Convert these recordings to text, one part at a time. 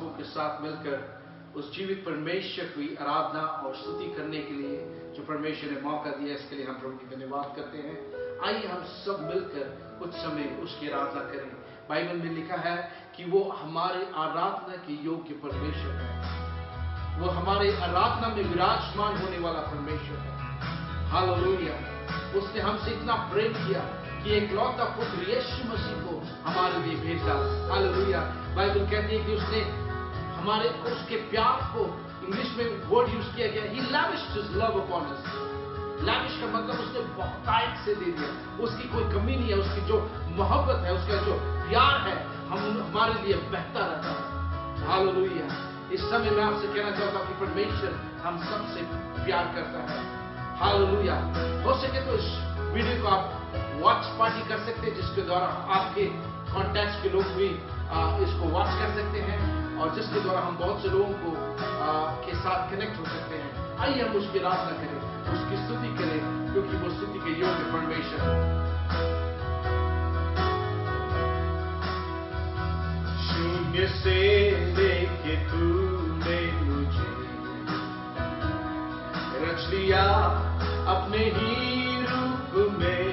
लोगों के साथ मिलकर उस जीवित परमेश्वर की आराधना और स्तुति करने के लिए जो परमेश्वर ने मौका दिया, इसके लिए हम प्रभु की धन्यवाद करते हैं। आइए हम सब मिलकर कुछ समय उसकी आराधना करें। बाइबल में लिखा है कि वो हमारे आराधना के योग्य परमेश्वर है, वो हमारे आराधना में विराजमान होने वाला परमेश्वर है। हालेलुया। उसने हमसे इतना प्रेम किया कि एक लौता पुत्र यीशु मसीह को हमारे लिए भेजा। हालेलुया। बाइबल कहती है कि उसने हमारे उसके प्यार को, इंग्लिश में वर्ड यूज किया गया, he lavished his love upon us। lavish का मतलब उसने बहुतायत से दे दिया, उसकी कोई कमी नहीं है। उसकी जो मोहब्बत है, उसका जो प्यार है, हमारे लिए बहता रहता है। हालेलुया। इस समय मैं आपसे कहना चाहता हूं कि परमेश्वर हम सबसे प्यार करता है। हालेलुया। हो सके तो इस वीडियो को आप वॉच पार्टी कर सकते हैं, जिसके द्वारा आपके कॉन्टैक्ट्स के लोग भी इसको वॉच कर सकते हैं और जिसके द्वारा हम बहुत से लोगों को के साथ कनेक्ट हो सकते हैं। आइए हम उसकी आराधना करें, उसकी स्तुति करें, क्योंकि वो स्तुति के योग्य परमेश्वर है। शून्य से लेके तूने मुझे रच लिया अपने ही रूप में,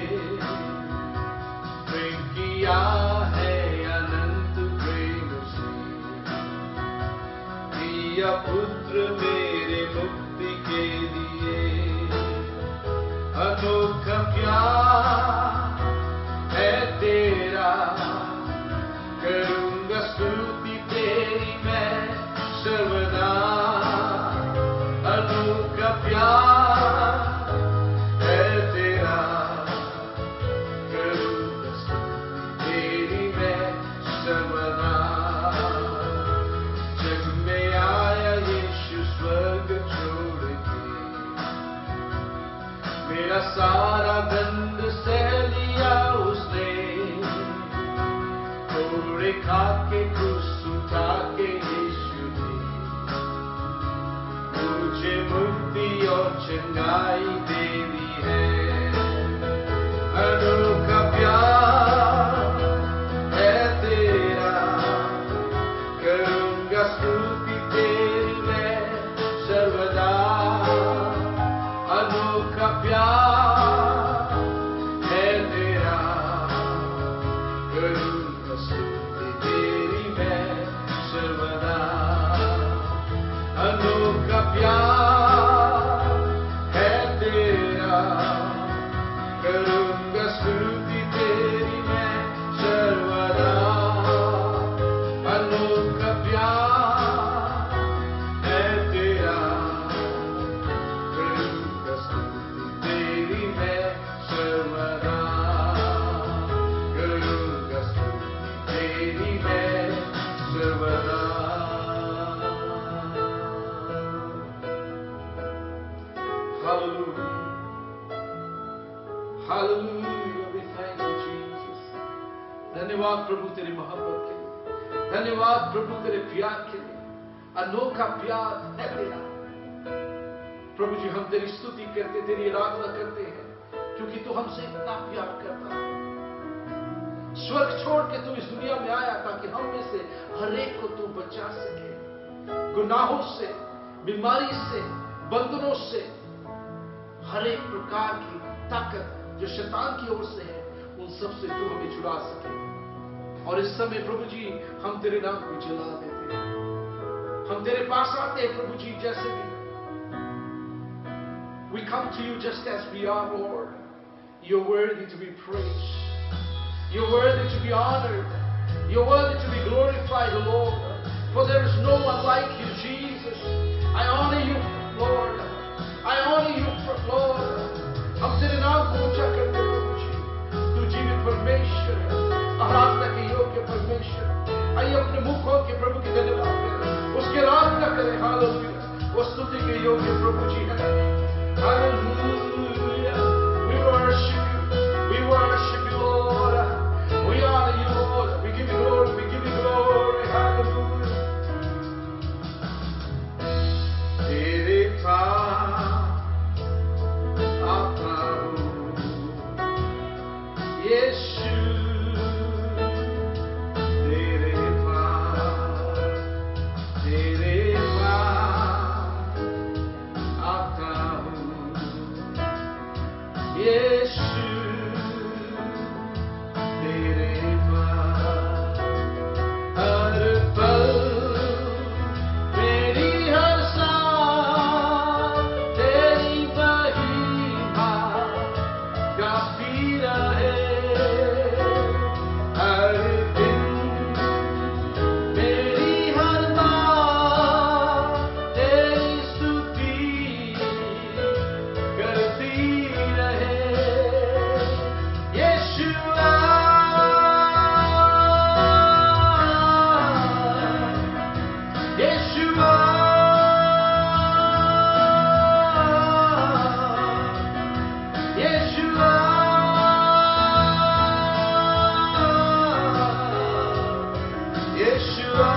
प्रेम किया है अनंत प्रेम से, दिया पुत्र मेरे मुक्ति के लिए। अनोखा प्यार है तेरा, करूंगा स्तुति तेरी मैं सर्वदा। अनोखा प्यार है तेरा, करूंगा स्तुति तेरी मैं सर्वदा। जग में आया यीशु स्वर्ग छोड़ के, मेरा सारा दंड सह लिया उसने। थोड़े खा के क्रूस उठा के यीशु ने मुझे मुक्ति और चंगाई दे दी है। अनोखा प्यार है तेरा, करूंगा स्तुति तेरी मैं सर्वदा। अनोखा प्यार है तेरा, करूंगा स्तुति तेरी मैं सर्वदा। अनोखा प्यार है तेरा, करूंगा स्तुति तेरी मैं सर्वदा। अनोखा प्यार है तेरा, करूंगा स्तुति तेरी मैं सर्वदा। करूंगा स्तुति तेरी मैं सर्वदा। Hallelujah. Hallelujah. We thank you, Jesus. धन्यवाद प्रभु तेरी मोहब्बत के लिए, धन्यवाद प्रभु तेरे प्यार के लिए। अनोखा प्यार है तेरा। प्रभु जी, हम तेरी स्तुति करते, तेरी आराधना करते हैं, क्योंकि तू हमसे इतना प्यार करता है। स्वर्ग छोड़ के तू इस दुनिया में आया ताकि हम में से हर एक को तू बचा सके, गुनाहों से, बीमारी से, बंधनों से, हर एक प्रकार की ताकत जो शैतान की ओर से है, उन सब से तू हमें छुड़ा सके। और इस समय प्रभु जी हम तेरे नाम को जला देते हैं, हम तेरे पास आते हैं प्रभु जी जैसे भी। We come to you just as we are, Lord. You're worthy to be praised. You're worthy to be honored. You're worthy to be glorified, Lord. For there is no one like you, Jesus. I honor you, Lord. I honor you, Lord. हम तेरे नाम को ऊंचा करते हैं प्रभु जी। तू जीवित परमेश्वर है, आराधना के योग्य परमेश्वर। आइए अपने मुख खोल के प्रभु की धन्यवाद करें, उसकी आराधना करें। हालेलुया। वो स्तुति के योग्य प्रभु जी है। Hallelujah. We worship you. We worship you, Lord. We honor you, Lord. We give you glory. We give you glory. Hallelujah. तेरे पास आता हूँ यीशु, तेरे पास Yeshua, Yeshua, Yeshua,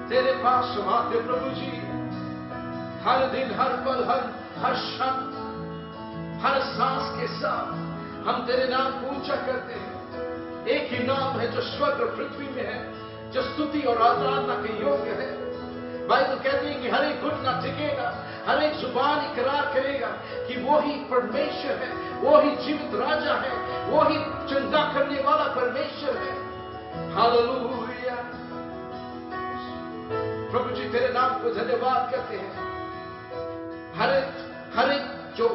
तेरे पास हम आते प्रभु जी, हर दिन, हर पल, हर क्षण, हर सांस के साथ हम तेरे नाम को ऊंचा करते हैं। एक ही नाम है जो स्वर्ग और पृथ्वी में है, जो स्तुति और आराधना के योग्य है। बाइबल कहती है कि हर एक घुटना टिकेगा, हर एक जुबान इकरार करेगा कि वो ही परमेश्वर है, वो ही जीवित राजा है, वो ही चंगा करने वाला परमेश्वर है। हालेलुया। प्रभु जी तेरे नाम को धन्यवाद करते हैं। हर एक जो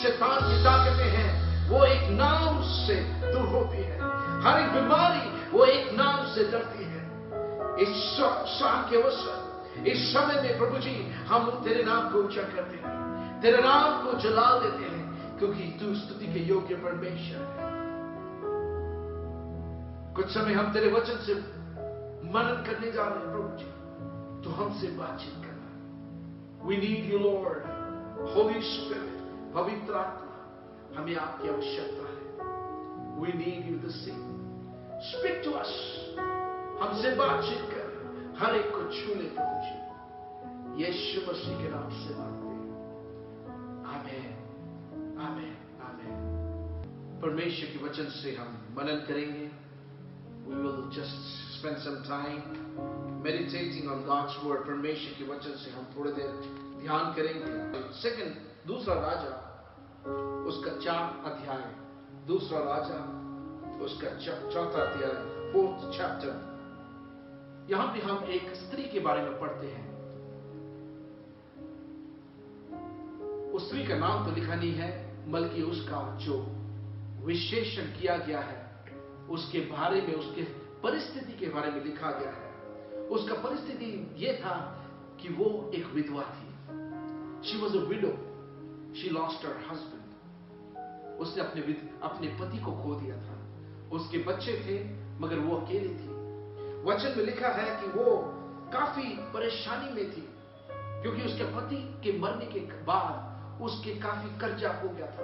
शैतान की ताकतें हैं वो एक नाम से दूर होती है, हर एक बीमारी वो एक नाम से डरती है। इस शाम के अवसर, इस समय में प्रभु जी हम तेरे नाम को ऊंचा करते हैं, तेरे नाम को जला देते हैं, क्योंकि तू स्तुति के योग्य परमेश्वर है। कुछ समय हम तेरे वचन से मनन करने जा रहे हैं प्रभु जी, तो हमसे बातचीत करना। We need you Lord, Holy Spirit, पवित्र आत्मा, हमें आपकी आवश्यकता है। We need you this evening. Speak to us, हमसे बातचीत कर, हर एक को छू ले प्रभु जी, यीशु मसीह के नाम से मांगते हैं, आमीन, आमीन, आमीन। परमेश्वर के वचन से हम मनन करेंगे। We will just spend some time meditating on God's word. परमेश्वर के वचन से हम थोड़ी देर ध्यान करेंगे। दूसरा राजा उसका 4 अध्याय, दूसरा राजा उसका 4था अध्याय, 4th chapter। यहां पे हम एक स्त्री के बारे में पढ़ते हैं। उस स्त्री का नाम तो लिखा नहीं है, बल्कि उसका जो विशेषण किया गया है उसके बारे में, उसके परिस्थिति के बारे में लिखा गया है। उसका परिस्थिति यह था कि वो एक विधवा थी. She was a widow. She lost her husband. उसने अपने पति को खो दिया था. उसके बच्चे थे मगर वो अकेली थी. वचन में लिखा है कि वो काफी परेशानी में थी क्योंकि उसके पति के मरने के बाद उसके काफी कर्जा हो गया था.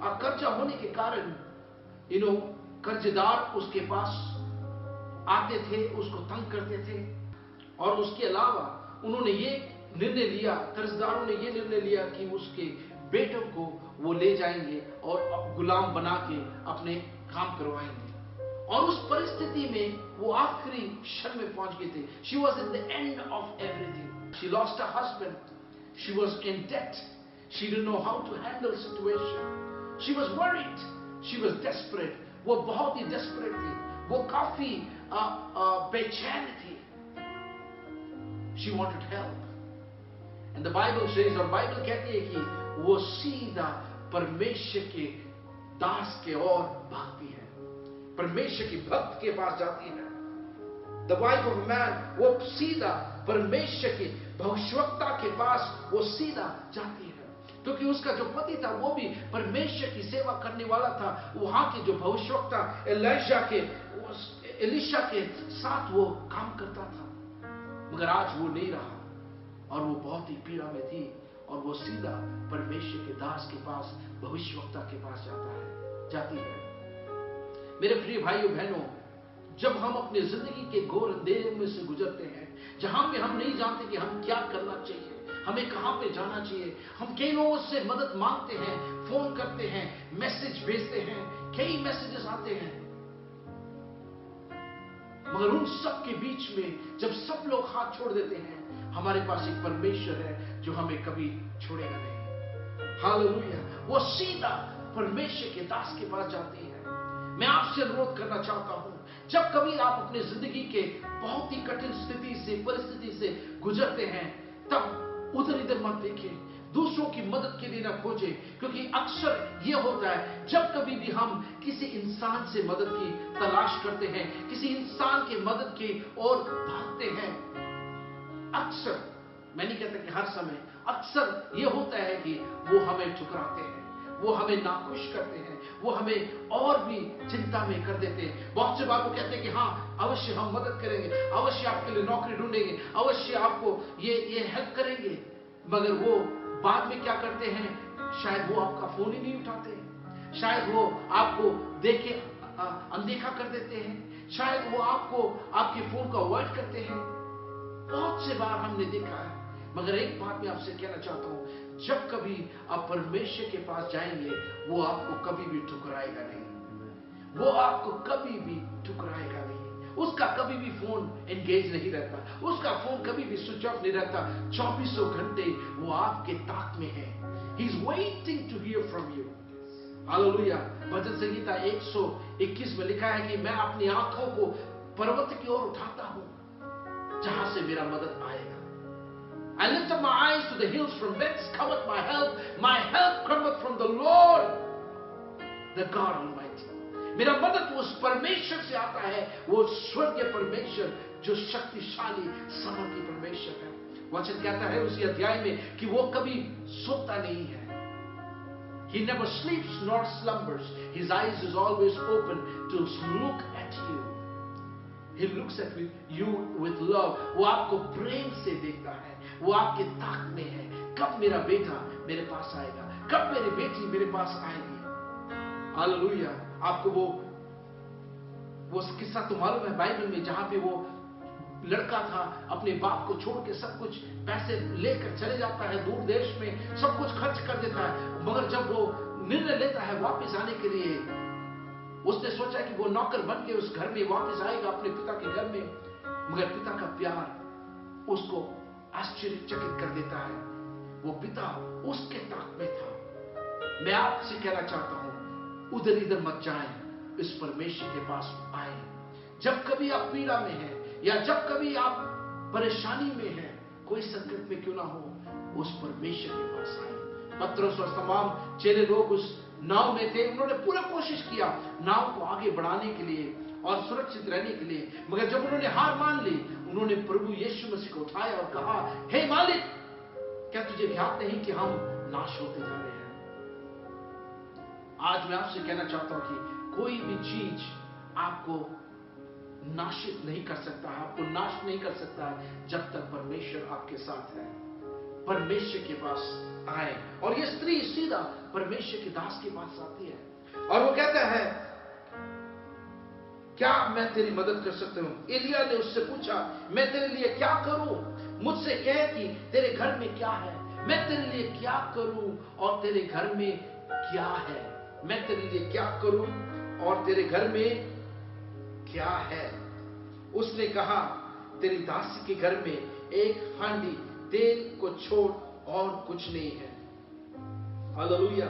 और कर्जा होने के कारण कर्जदार उसके पास आते थे, उसको तंग करते थे. और उसके अलावा उन्होंने ये निर्णय लिया, कर्जदारों ने ये निर्णय लिया कि उसके बेटों को वो ले जाएंगे और गुलाम बना के अपने काम करवाएंगे. और उस परिस्थिति में वो आखिरी क्षण में पहुंच गए थे. She was in the end of everything. She lost her husband. She was in debt. She didn't know how to handle situation. She was worried. She was desperate. वो बहुत ही desperate थी. वो काफी बेचैन थी. She wanted help. And the Bible says, और Bible कहती है कि वो सीधा परमेश्वर के दास के ओर भागती है, परमेश्वर की भक्त के पास जाती है. The wife of man, वो सीधा परमेश्वर के भविष्यवक्ता के पास वो सीधा जाती है, क्योंकि उसका जो पति था वो भी परमेश्वर की सेवा करने वाला था. वहां के जो भविष्यवक्ता एलिशा के साथ वो काम करता था. मगर आज वो नहीं रहा और वो बहुत ही पीड़ा में थी. और वो सीधा परमेश्वर के दास के पास, भविष्यवक्ता के पास जाती है. मेरे प्रिय भाइयों बहनों, जब हम अपने जिंदगी के घोर अंधेरे में से गुजरते हैं, जहां पे हम नहीं जानते कि हम क्या करना चाहिए, हमें कहां पे जाना चाहिए, हम कई लोगों से मदद मांगते हैं, फोन करते हैं, मैसेज भेजते हैं, कई मैसेजेस आते हैं. मगर उन सब के बीच में जब सब लोग हाथ छोड़ देते हैं, हमारे पास एक परमेश्वर है जो हमें कभी छोड़ेगा नहीं. हालेलुया. वो सीधा परमेश्वर के दास के पास जाती है. मैं आपसे अनुरोध करना चाहता हूं, जब कभी आप अपने जिंदगी के बहुत ही कठिन स्थिति से, परिस्थिति से गुजरते हैं, तब उधर इधर मत देखें, दूसरों की मदद के लिए ना खोजें. क्योंकि अक्सर यह होता है, जब कभी भी हम किसी इंसान से मदद की तलाश करते हैं, किसी इंसान के मदद की ओर भागते हैं, अक्सर, मैं नहीं कहता कि हर समय, अक्सर यह होता है कि वो हमें ठुकराते हैं, वो हमें नाखुश करते हैं, वो हमें और भी चिंता में कर देते हैं. बहुत से बार वो कहते हैं कि हाँ, अवश्य हम मदद करेंगे, अवश्य आपके लिए नौकरी ढूंढेंगे, अवश्य आपको ये हेल्प करेंगे. मगर वो बाद में क्या करते हैं, शायद वो आपका फोन ही नहीं उठाते, शायद वो आपको देखे अनदेखा कर देते हैं, शायद वो आपके फोन को अवॉइड करते हैं. बहुत से बार हमने देखा है. मगर एक बात मैं आपसे कहना चाहता हूं, जब कभी आप परमेश्वर के पास जाएंगे, वो आपको कभी भी ठुकराएगा नहीं, वो आपको कभी भी ठुकराएगा नहीं. उसका कभी भी फोन एंगेज नहीं रहता, उसका फोन कभी भी स्विच ऑफ नहीं रहता. 24 घंटे वो आपके ताक में है. He is waiting to hear from you. Hallelujah. भजन संहिता 121 में लिखा है कि मैं अपनी आंखों को पर्वत की ओर उठाता हूं, जहां से मेरा मदद आएगा. I lift up my eyes to the hills, from whence cometh my help. My help cometh from the Lord, the God Almighty. मेरा मदद उस परमेश्वर से आता है, वो स्वर्गीय परमेश्वर जो शक्तिशाली समर्थी परमेश्वर है. वचन कहता है उसी अध्याय में कि वो कभी सोता नहीं है. He never sleeps nor slumbers. His eyes is always open to look at you. He looks at you with love. वो आपको प्रेम से देखता है, वो आपके ताक में है. कब मेरा बेटा मेरे पास आएगा, कब मेरी बेटी मेरे पास आएगी. हालेलुया. आपको वो किस्सा तो मालूम है बाइबल में, जहां पे वो लड़का था, अपने बाप को छोड़ के सब कुछ पैसे लेकर चले जाता है दूर देश में, सब कुछ खर्च कर देता है. मगर जब वो निर्णय लेता है वापस आने के लिए, उसने सोचा कि वो नौकर बन के उस घर में वापस आएगा, अपने पिता के घर में. मगर पिता का प्यार उसको आश्चर्यचकित कर देता है. वो पिता उसके ताक में था. मैं आपसे कहना चाहता हूं, उधर इधर मत जाएं, इस परमेश्वर के पास आए. जब कभी आप पीड़ा में हैं, या जब कभी आप परेशानी में हैं, कोई संकट में क्यों ना हो, उस परमेश्वर के पास आए. पतरस और तमाम चेले लोग उस नाव में थे. उन्होंने पूरा कोशिश किया नाव को आगे बढ़ाने के लिए और सुरक्षित रहने के लिए. मगर जब उन्होंने हार मान ली, उन्होंने प्रभु यीशु मसीह को उठाया और कहा, हे मालिक, क्या तुझे ज्ञात नहीं कि हम नाश होते जा रहे हैं? आज मैं आपसे कहना चाहता हूं कि कोई भी चीज आपको नाशित नहीं कर सकता है, आपको नाश नहीं कर सकता है जब तक परमेश्वर आपके साथ है। परमेश्वर के पास आए। और ये स्त्री सीधा परमेश्वर के दास के पास आती है और वो कहता है, क्या मैं तेरी मदद कर सकता हूं? एलिया ने उससे पूछा, मैं तेरे लिए क्या करूं? मुझसे कह कि तेरे घर में क्या है। मैं तेरे लिए क्या करूं और तेरे घर में क्या है? मैं तेरे लिए क्या करूं और तेरे घर में क्या है? उसने कहा, तेरी दासी के घर में एक हांडी तेल को छोड़ और कुछ नहीं है। हालेलुया।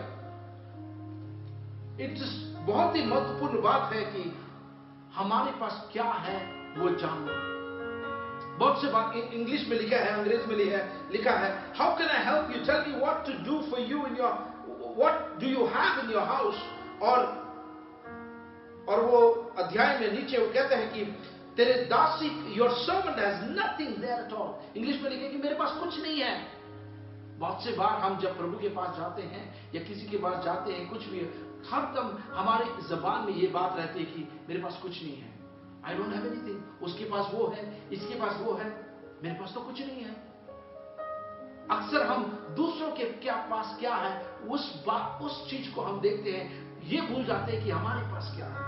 बहुत ही महत्वपूर्ण बात है कि हमारे पास क्या है वो जानना। बहुत से बात इंग्लिश में लिखा है, अंग्रेजी में लिखा है, how can I help you, tell me what to do for you in your, what do you have in your house. और वो अध्याय में नीचे वो कहते हैं कि तेरे दासी, your servant has nothing there at all. English में लिखा है कि मेरे पास कुछ नहीं है। बहुत से बार हम जब प्रभु के पास जाते हैं या किसी के पास जाते हैं, कुछ भी हरदम हमारे जबान में ये बात रहती है कि मेरे पास कुछ नहीं है, आई डोंट हैव एनीथिंग। उसके पास वो है, इसके पास वो है, मेरे पास तो कुछ नहीं है। अक्सर हम दूसरों के पास क्या है उस चीज को हम देखते हैं, ये भूल जाते हैं कि हमारे पास क्या है।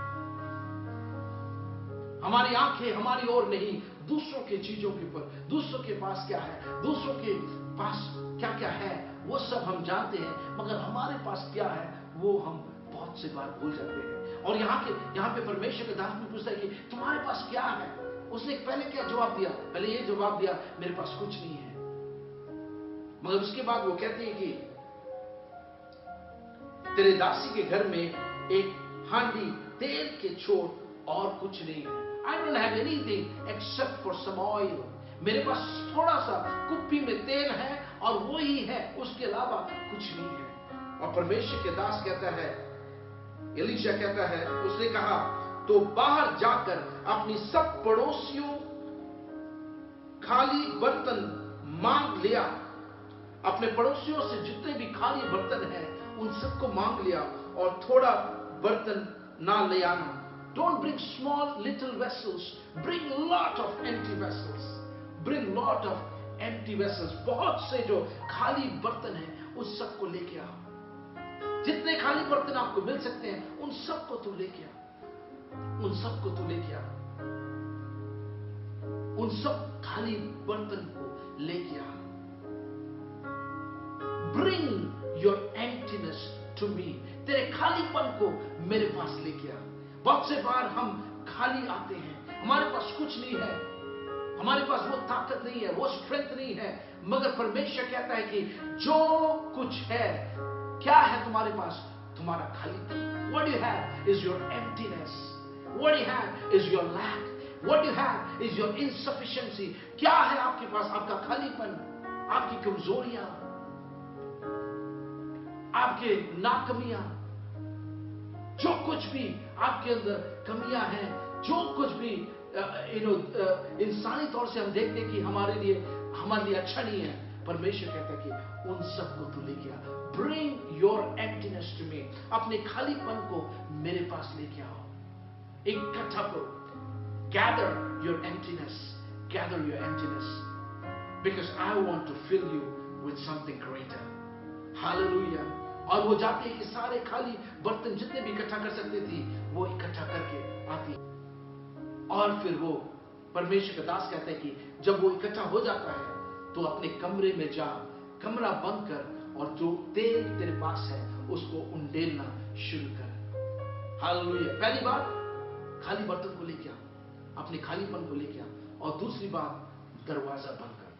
हमारी आंखें हमारी ओर नहीं, दूसरों के चीजों के ऊपर, दूसरों के पास क्या है, दूसरों के पास क्या क्या है, वो सब हम जानते हैं, मगर हमारे पास क्या है वो हम बहुत से बार भूल जाते हैं। और यहाँ पे परमेश्वर के दास भी पूछता है कि तुम्हारे पास क्या है? उसने पहले क्या जवाब दिया? पहले ये जवाब दिया, मेरे पास कुछ नहीं है। मगर उसके बाद वो कहते हैं कि तेरे दासी के घर में एक हांडी तेल के छोड़ और कुछ नहीं है। I don't have anything except for some oil. मेरे पास थोड़ा सा कुप्पी में तेल है और वो ही है, उसके अलावा कुछ नहीं है। और परमेश्वर के दास कहता है, एलीशा कहता है, उसने कहा, तो बाहर जाकर अपनी सब पड़ोसियों खाली बर्तन मांग लिया। अपने पड़ोसियों से जितने भी खाली बर्तन हैं उन सबको मांग लिया और थोड़ा बर्तन ना ले आना। Don't bring small little vessels, bring lot of empty vessels. Bring lot of empty vessels. बहुत से जो खाली बर्तन हैं उस सबको लेके आओ। जितने खाली बर्तन आपको मिल सकते हैं उन सबको तू लेके आ, उन सबको तू लेके आ, उन सब खाली बर्तन को लेके आ। Bring your emptiness to me. तेरे खालीपन को मेरे पास लेके आ। बहुत से बार हम खाली आते हैं, हमारे पास कुछ नहीं है, हमारे पास वो ताकत नहीं है, वो स्ट्रेंथ नहीं है, मगर परमेश्वर कहता है कि जो कुछ है, क्या है तुम्हारे पास? तुम्हारा खालीपन। What you have is your emptiness. What you have is your lack. What you have is your insufficiency. क्या है आपके पास? आपका खालीपन, आपकी कमजोरियां, आपके नाकमियां, जो कुछ भी आपके अंदर कमियां हैं, जो कुछ भी इंसानी तौर से हम देखते हैं कि हमारे लिए अच्छा नहीं है, परमेश्वर कहता है कि उन सबको तू लेके आ। Bring your emptiness to me. अपने खालीपन को मेरे पास लेके आओ, इकट्ठा करो। Gather your emptiness, gather your emptiness, because I want to fill you with something greater. Hallelujah. और वो जाती है कि सारे खाली बर्तन जितने भी इकट्ठा कर सकती थी वो इकट्ठा करके आती है। और फिर वो परमेश्वर का दास कहता है कि जब वो इकट्ठा हो जाता है तो अपने कमरे में जा, कमरा बंद कर और जो तेल तेरे पास है उसको उंडेलना शुरू कर। हालेलुया। पहली बात, खाली बर्तन को लेके आ, अपने खालीपन को लेके आ। और दूसरी बात, दरवाजा बंद कर।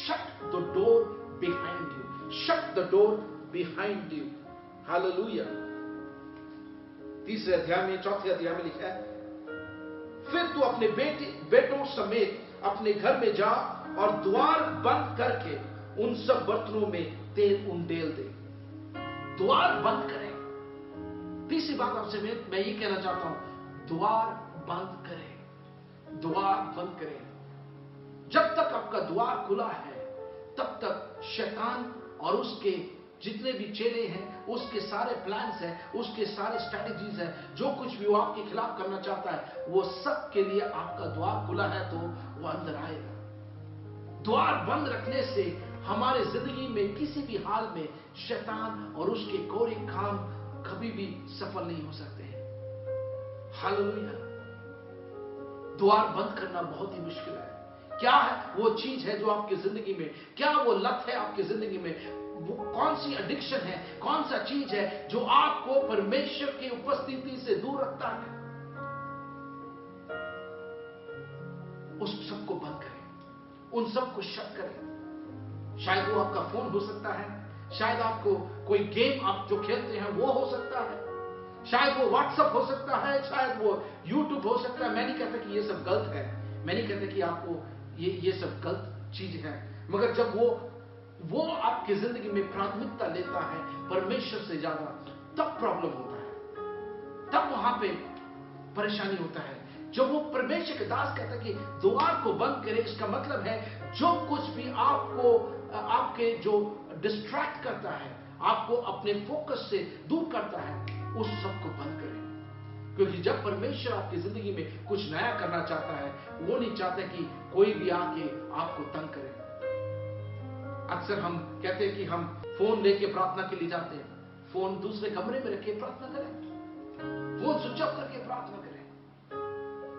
Shut the door behind you, shut the door behind you. Hallelujah. तीसरे अध्याय में, चौथे अध्याय में लिखा है, फिर तू अपने बेटों समेत अपने घर में जा और द्वार बंद करके उन सब बर्तनों में तेल उंडेल दे। द्वार बंद करें। तीसरी बात आपसे मैं ये कहना चाहता हूं, द्वार बंद करें, द्वार बंद करें। जब तक आपका द्वार खुला है तब तक शैतान और उसके जितने भी चेले हैं, उसके सारे प्लान्स हैं, उसके सारे स्ट्रैटेजीज हैं, जो कुछ भी वो आपके खिलाफ करना चाहता है, वो सब के लिए आपका द्वार खुला है तो वो अंदर आएगा। द्वार बंद रखने से हमारे जिंदगी में किसी भी हाल में शैतान और उसके कोरे काम कभी भी सफल नहीं हो सकते हैं। हालेलुया। द्वार बंद करना बहुत ही मुश्किल है। क्या है वो चीज है जो आपकी जिंदगी में, क्या वो लत है आपकी जिंदगी में, वो कौन सी एडिक्शन है, कौन सा चीज है जो आपको परमेश्वर की उपस्थिति से दूर रखता है, उस सबको बंद करें, उन सबको शट करें। शायद वो आपका फोन हो सकता है, शायद आपको कोई गेम आप जो खेलते हैं वो हो सकता है, शायद वो व्हाट्सएप हो सकता है, शायद वो यूट्यूब हो सकता है। मैं नहीं कहता कि ये सब गलत है, मैं नहीं कहता कि आपको ये सब गलत चीज है, मगर जब वो आपकी जिंदगी में प्राथमिकता लेता है परमेश्वर से ज्यादा, तब प्रॉब्लम होता है, तब वहां पे परेशानी होता है। जब वो परमेश्वर के दास कहता है कि द्वार को बंद करे, इसका मतलब है जो कुछ भी आपको आपके जो डिस्ट्रैक्ट करता है, आपको अपने फोकस से दूर करता है, उस सबको बंद करें। क्योंकि जब परमेश्वर आपकी जिंदगी में कुछ नया करना चाहता है, वो नहीं चाहता कि कोई भी आके आपको तंग करे। अक्सर हम कहते हैं कि हम फोन लेके प्रार्थना के लिए जाते हैं, फोन दूसरे कमरे में रखे प्रार्थना करें, फोन स्विच ऑफ करके प्रार्थना करें।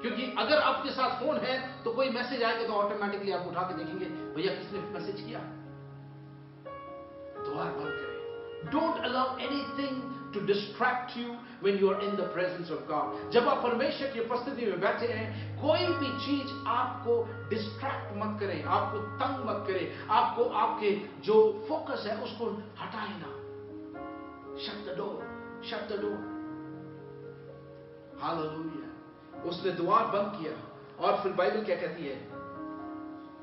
क्योंकि अगर आपके साथ फोन है तो कोई मैसेज आएगा तो ऑटोमेटिकली आप उठा के देखेंगे, भैया किसने मैसेज किया। द्वार बंद करें। Don't allow anything to distract you when you are in the presence of God. जब आप परमेश्वर की उपस्थिति में बैठे हैं, कोई भी चीज आपको डिस्ट्रैक्ट मत करे, आपको तंग मत करे, आपको आपके जो फोकस है उसको हटाए ना। Shut the door, shut the door. Hallelujah. उसने द्वार बंद किया और फिर बाइबल क्या कहती है,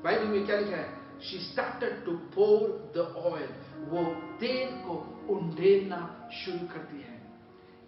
बाइबल में क्या लिखा है, She started to pour the oil. वो तेल को उंडेलना शुरू करती है।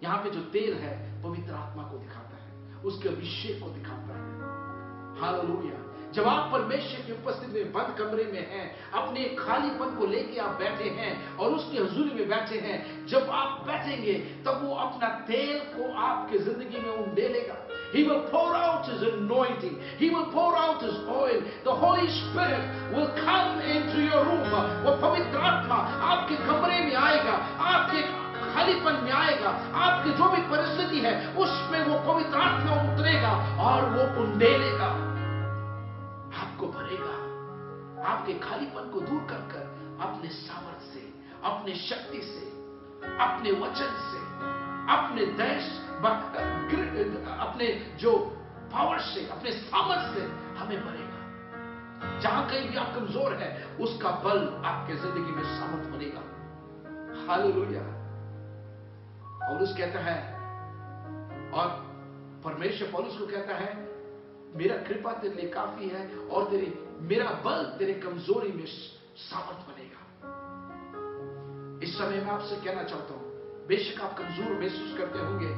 यहां पे जो तेल है पवित्र आत्मा को दिखाता है, उसके अभिषेक को दिखाता है। हालेलुया। जब आप परमेश्वर की उपस्थिति में बंद कमरे में हैं, अपने खालीपन को लेके आप बैठे हैं और उसकी हुजूरी में बैठे हैं, जब आप बैठेंगे तब वो अपना तेल को आपके जिंदगी में उंडेलेगा। He will pour out his anointing. He will pour out his oil. The Holy Spirit will come into your room. वो पवित्र आत्मा आपके कमरे में आएगा, आपके खालीपन में आएगा, आपकी जो भी परिस्थिति है उसमें वो पवित्र आत्मा उतरेगा और वो उंडेलेगा, आपको भरेगा, आपके खालीपन को दूर कर कर अपने सामर्थ से, अपने शक्ति से, अपने वचन से, अपने देश, अपने जो पावर से, अपने सामर्थ से हमें भरेगा। जहां कहीं भी आप कमजोर है, उसका बल आपके जिंदगी में सामर्थ बनेगा। हालेलुया। पौलुस कहता है, और परमेश्वर पौलुस को कहता है, मेरा कृपा तेरे लिए काफी है और मेरा बल तेरे कमजोरी में सामर्थ बनेगा। इस समय मैं आपसे कहना चाहता हूं, बेशक आप कमजोर महसूस करते होंगे,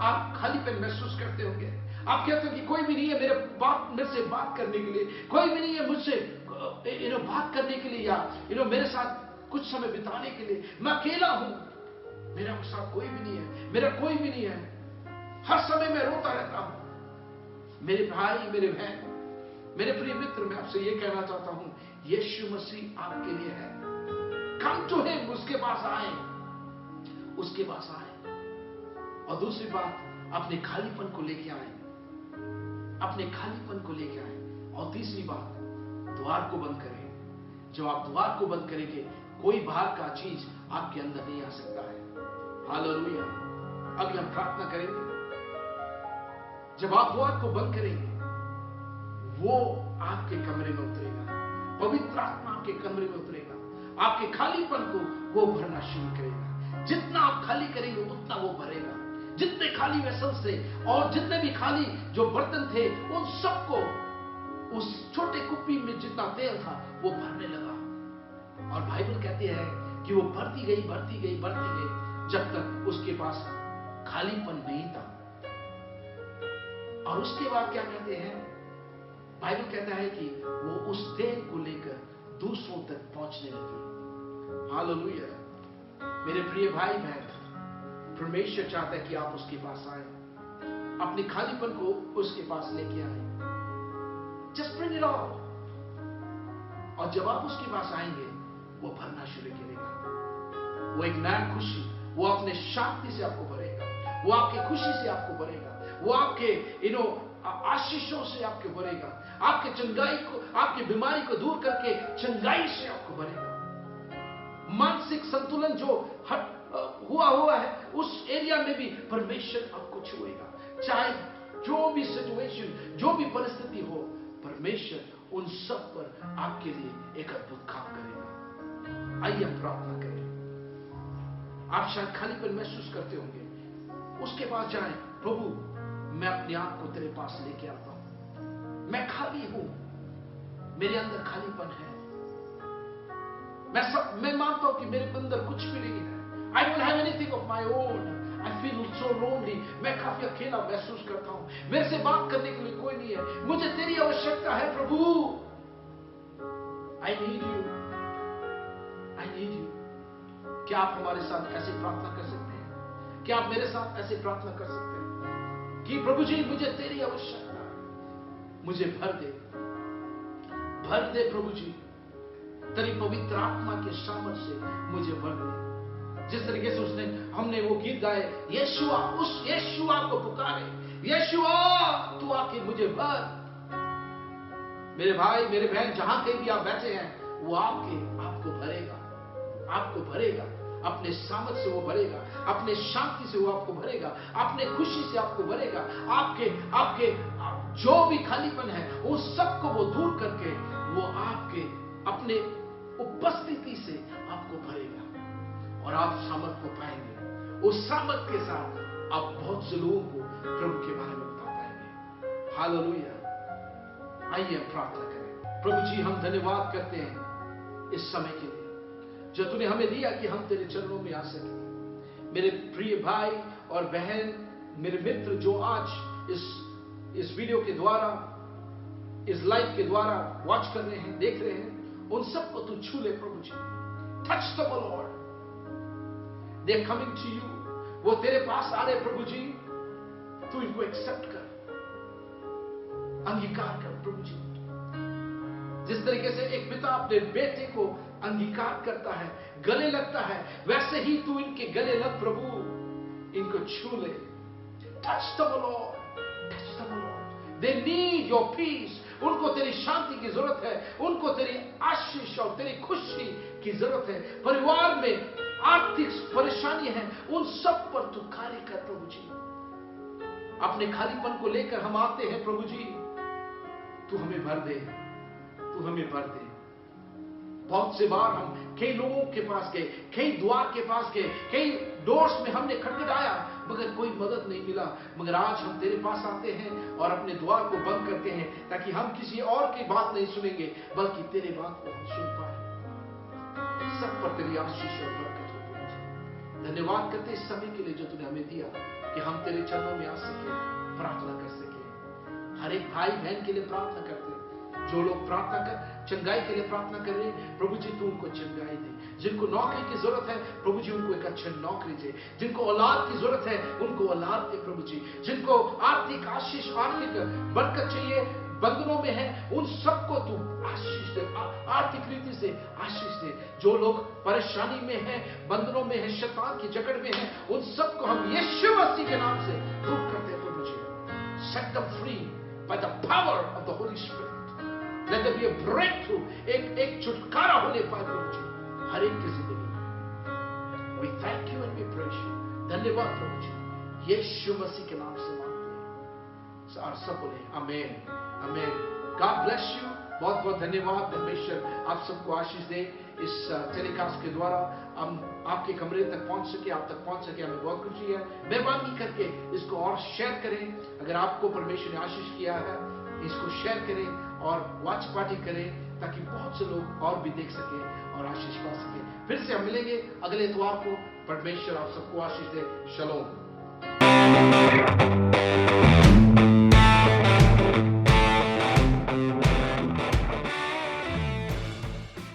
आप खालीपन महसूस करते होंगे, आप कहते हो कि कोई भी नहीं है मेरे से बात करने के लिए, कोई भी नहीं है मुझसे बात करने के लिए, या मेरे साथ कुछ समय बिताने के लिए, मैं अकेला हूं, मेरा साथ कोई भी नहीं है, मेरा कोई भी नहीं है, हर समय मैं रोता रहता हूं। मेरे भाई, मेरे बहन, मेरे प्रिय मित्र, मैं आपसे यह कहना चाहता हूं, यीशु मसीह आपके लिए है। कम टू हिम, उसके पास आए, उसके पास आए। और दूसरी बात, अपने खालीपन को लेके आए, अपने खालीपन को लेके आए। और तीसरी बात, द्वार को बंद करें। जब आप द्वार को बंद करेंगे, कोई बाहर का चीज आपके अंदर नहीं आ सकता है। हालेलुया। अभी हम प्रार्थना करेंगे। जब आप द्वार को बंद करेंगे, वो आपके कमरे में उतरेगा, पवित्र आत्मा आपके कमरे में उतरेगा, आपके खालीपन को वो भरना शुरू करेगा। जितना आप खाली करेंगे उतना वो भरेगा। जितने खाली वेसल्स थे और जितने भी खाली जो बर्तन थे, उन सबको उस छोटे कुप्पी में जितना तेल था वो भरने लगा। और बाइबल कहती है कि वो बढ़ती गई, बढ़ती गई, बढ़ती गई, जब तक उसके पास खालीपन नहीं था। और उसके बाद क्या कहते हैं, बाइबल कहता है कि वो उस तेल को लेकर दूसरों तक पहुंचने लगी। हालेलुया। मेरे प्रिय भाई बहन, परमेश्वर चाहता है कि आप उसके पास आए, अपने खालीपन को उसके पास लेके आए। Just bring it all. और जब आप उसके पास आएंगे, वो भरना शुरू करेगा। वो एक नया खुशी, वो अपने शांति से आपको भरेगा, वो आपके खुशी से आपको भरेगा, वो आपके आशीषों से आपको भरेगा, आपके चंगाई को, आपकी बीमारी को दूर करके चंगाई से आपको भरेगा। मानसिक संतुलन जो हुआ है, उस एरिया में भी परमेश्वर आपको छुएगा। चाहे जो भी सिचुएशन, जो भी परिस्थिति हो, परमेश्वर उन सब पर आपके लिए एक अद्भुत काम करेगा। आइए हम प्रार्थना करें। आप शायद खालीपन महसूस करते होंगे, उसके पास जाएं। प्रभु, मैं अपने आप को तेरे पास लेके आता हूं, मैं खाली हूं, मेरे अंदर खालीपन है, मैं मानता हूं कि मेरे अंदर कुछ भी नहीं है। I don't have anything of my own. I feel so lonely. मैं काफी अकेला महसूस करता हूं, मेरे से बात करने के लिए कोई नहीं है, मुझे तेरी आवश्यकता है प्रभु। I need you. I need you. क्या आप हमारे साथ ऐसे प्रार्थना कर सकते हैं? क्या आप मेरे साथ ऐसे प्रार्थना कर सकते हैं कि प्रभु जी, मुझे तेरी आवश्यकता है, मुझे भर दे प्रभु जी, तेरी पवित्र आत्मा के सामर्थ्य से मुझे भर दे। जिस तरीके से हमने वो गीत गाए, यीशुआ, उस यीशुआ को पुकारे, यीशुआ तू आके मुझे भर। मेरे भाई, मेरे बहन, जहां कहीं भी आप बैठे हैं, वो आपको भरेगा, आपको भरेगा, अपने सामर्थ्य से वो भरेगा, अपने शांति से वो आपको भरेगा, अपने खुशी से आपको भरेगा। आपके जो भी खालीपन है, उस सबको वो दूर करके वो आपके अपने उपस्थिति से आपको भरेगा और आप सामर्थ को पाएंगे। उस सामर्थ के साथ आप बहुत से लोगों को प्रभु के बारे में बता पाएंगे। हालेलुया। आइए हम प्रार्थना करें। प्रभु जी, हम धन्यवाद करते हैं इस समय के लिए जो तूने हमें दिया कि हम तेरे चरणों में आ सके। मेरे प्रिय भाई और बहन, मेरे मित्र जो आज इस वीडियो के द्वारा, इस लाइव के द्वारा वॉच कर रहे हैं, देख रहे हैं, उन सबको तू छू ले प्रभु जी। Touch the Lord, they are coming to you. वो तेरे पास आ रहे प्रभु जी, तू इनको एक्सेप्ट कर, अंगीकार कर प्रभु जी। जिस तरीके से एक पिता अपने बेटे को अंगीकार करता है, गले लगता है, वैसे ही तू इनके गले लग प्रभु, इनको छू ले। Touch the Lord, touch the Lord. They need your peace. उनको तेरी शांति की जरूरत है, उनको तेरी आशीष और तेरी खुशी की जरूरत है। परिवार में आर्थिक परेशानी है, उन सब पर तू कार्य कर प्रभु जी। अपने खालीपन को लेकर हम आते हैं प्रभु जी, तू हमें भर दे, तू हमें भर दे। बहुत से बार हम कई लोगों के पास गए, कई द्वार के पास गए, कई डोर्स में हमने खटखटाया, मगर कोई मदद नहीं मिला। मगर आज हम तेरे पास आते हैं और अपने द्वार को बंद करते हैं, ताकि हम किसी और की बात नहीं सुनेंगे, बल्कि तेरे बात को हम सुन पाए। सब पर तेरी आशीष और बरकत हो प्रभु जी। धन्यवाद करते इस समय के लिए जो तूने हमें दिया कि हम तेरे चरणों में आ सके, प्रार्थना कर सके। हर एक भाई बहन के लिए प्रार्थना करते हैं, जो लोग प्रार्थना कर चंगाई के लिए प्रार्थना कर रहे हैं, प्रभु जी तू उनको चंगाई दे। जिनको नौकरी की जरूरत है प्रभु जी, उनको एक अच्छी नौकरी दे। जिनको औलाद की जरूरत है उनको औलाद दे प्रभु जी। जिनको आर्थिक आशीष, आर्थिक बरकत चाहिए, बंधनों में है, उन सबको तू आशीष दे, आर्थिक रीति से आशीष दे। जो लोग परेशानी में है, बंधनों में है, शैतान की जकड़ में है, उन सबको हम यीशु मसीह के नाम से दूर करते हैं प्रभु जी। Set them free by the power of the holy spirit. Let there be a breakthrough, एक छुटकारा होने पाए प्रभु जी हर एक की जिंदगी में। We thank you and we praise you। धन्यवाद प्रभु जी, यीशु मसीह के नाम से मांगते हैं और सब बोले आमेन, आमेन। God bless you। बहुत बहुत धन्यवाद। परमेश्वर आप सबको आशीष दे। इस टेलीकास्ट के द्वारा हम आपके कमरे तक पहुंच सके, आप तक पहुंच सके, हमें बहुत खुशी है। मेहरबानी करके इसको और शेयर करें। अगर आपको परमेश्वर ने आशीष किया है, इसको शेयर करें और वॉच पार्टी करें, ताकि बहुत से लोग और भी देख सके और आशीष पा सके। फिर से हम मिलेंगे अगले इतवार को। परमेश्वर आप सबको आशीष दे। शलोम।